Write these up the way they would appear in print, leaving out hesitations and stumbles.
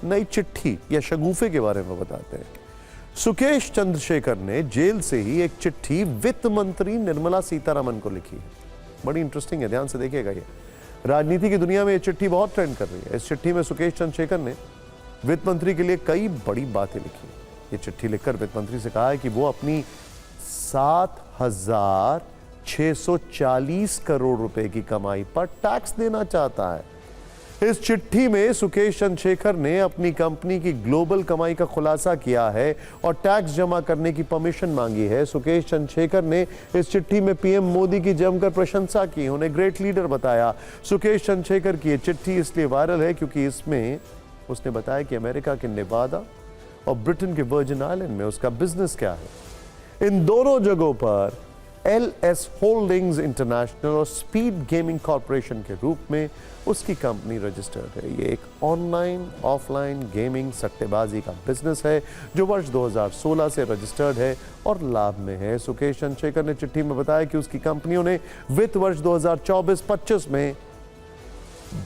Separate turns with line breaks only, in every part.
नई चिट्ठी या शगुफे के बारे में बताते हैं। सुकेश चंद्रशेखर ने जेल से ही एक चिट्ठी वित्त मंत्री निर्मला सीतारमण को लिखी है। बड़ी इंटरेस्टिंग है, ध्यान से देखिएगा। ये राजनीति की दुनिया में ये चिट्ठी बहुत ट्रेंड कर रही है। इस चिट्ठी में सुकेश चंद्रशेखर ने वित्त मंत्री के लिए कई बड़ी बातें लिखी। ये चिट्ठी लिखकर वित्त मंत्री से कहा है कि वो अपनी 7,640 करोड़ रुपए की कमाई पर टैक्स देना चाहता है। इस चिट्ठी में सुकेश चंद्रशेखर ने अपनी कंपनी की ग्लोबल कमाई का खुलासा किया है और टैक्स जमा करने की परमिशन मांगी है। सुकेश चंद्रशेखर ने इस चिट्ठी में पीएम मोदी की जमकर प्रशंसा की, उन्हें ग्रेट लीडर बताया। सुकेश चंद्रशेखर की ये चिट्ठी इसलिए वायरल है क्योंकि इसमें उसने बताया कि अमेरिका के नेवादा और ब्रिटेन के वर्जिन आइलैंड में उसका बिजनेस क्या है। इन दोनों जगहों पर LS होल्डिंग्स इंटरनेशनल और स्पीड गेमिंग कॉर्पोरेशन के रूप में उसकी कंपनी रजिस्टर्ड है। ये एक ऑनलाइन ऑफलाइन गेमिंग सट्टेबाजी का बिजनेस है जो वर्ष 2016 से रजिस्टर्ड है और लाभ में है। सुकेश चंद्रशेखर ने चिट्ठी में बताया कि उसकी कंपनियों ने वित्त वर्ष 2024-25 में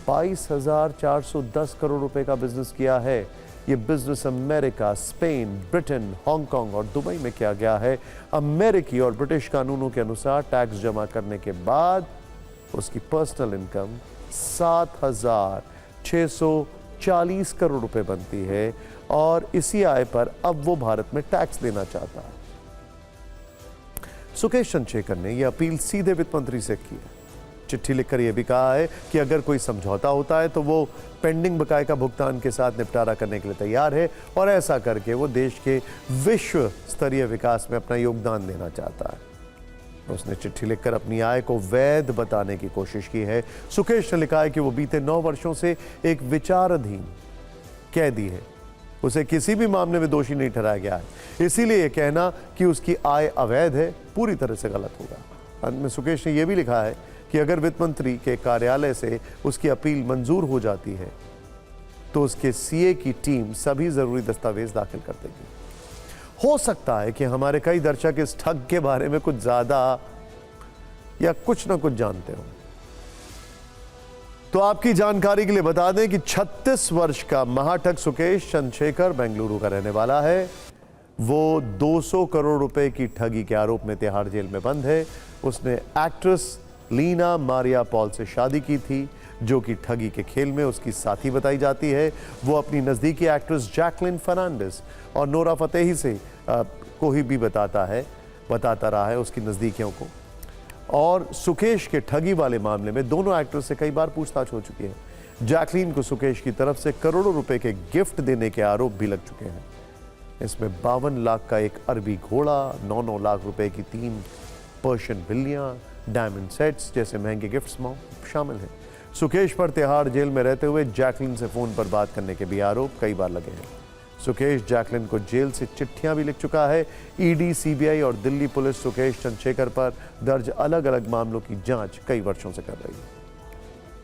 22,410 करोड़ रुपए का बिजनेस किया है। ये business America, Spain, Britain, Hong Kong और दुबई में किया गया है। अमेरिकी और ब्रिटिश कानूनों के अनुसार टैक्स जमा करने के बाद उसकी पर्सनल इनकम 7,640 करोड़ रुपए बनती है और इसी आय पर अब वो भारत में टैक्स देना चाहता है। सुकेश चंद्रशेखर ने यह अपील सीधे वित्त मंत्री से की है। चिट्ठी लिखकर यह भी कहा है कि अगर कोई समझौता होता है तो वो पेंडिंग बकाये का भुगतान के साथ निपटारा करने के लिए तैयार है और ऐसा करके वो देश के विश्व स्तरीय विकास में अपना योगदान देना चाहता है। उसने चिट्ठी लिखकर अपनी आय को वैध बताने की कोशिश की है। सुकेश ने लिखा है कि वो बीते 9 वर्षों से एक विचाराधीन कैदी है। उसे किसी भी मामले में दोषी नहीं ठहराया गया है, इसीलिए यह कहना कि उसकी आय अवैध है पूरी तरह से गलत होगा। अंत में सुकेश ने यह भी लिखा है कि अगर वित्त मंत्री के कार्यालय से उसकी अपील मंजूर हो जाती है तो उसके सीए की टीम सभी जरूरी दस्तावेज दाखिल कर देगी। हो सकता है कि हमारे कई दर्शक इस ठग के बारे में कुछ ज्यादा या कुछ ना कुछ जानते हो, तो आपकी जानकारी के लिए बता दें कि 36 वर्ष का महाठग सुकेश चंद्रशेखर बेंगलुरु का रहने वाला है। वो 200 करोड़ रुपए की ठगी के आरोप में तिहाड़ जेल में बंद है। उसने एक्ट्रेस लीना मारिया पॉल से शादी की थी जो कि ठगी के खेल में उसकी साथी बताई जाती है। वो अपनी नज़दीकी एक्ट्रेस जैकलिन फर्नांडिस और नोरा फतेही से को ही भी बताता रहा है उसकी नज़दीकियों को। और सुकेश के ठगी वाले मामले में दोनों एक्ट्रेस से कई बार पूछताछ हो चुकी है। जैकलिन को सुकेश की तरफ से करोड़ों रुपए के गिफ्ट देने के आरोप भी लग चुके हैं। इसमें 52 लाख का एक अरबी घोड़ा, 9 लाख रुपए की 3 पर्शियन बिल्लियाँ, डायमंड सेट्स जैसे महंगे गिफ्ट्स शामिल हैं। सुकेश पर तिहाड़ जेल में रहते हुए जैकलिन से फोन पर बात करने के भी आरोप कई बार लगे हैं। सुकेश जैकलिन को जेल से चिट्ठियां भी लिख चुका है। ईडी, सीबीआई और दिल्ली पुलिस सुकेश चंद्रशेखर पर दर्ज अलग अलग मामलों की जांच कई वर्षों से कर रही है।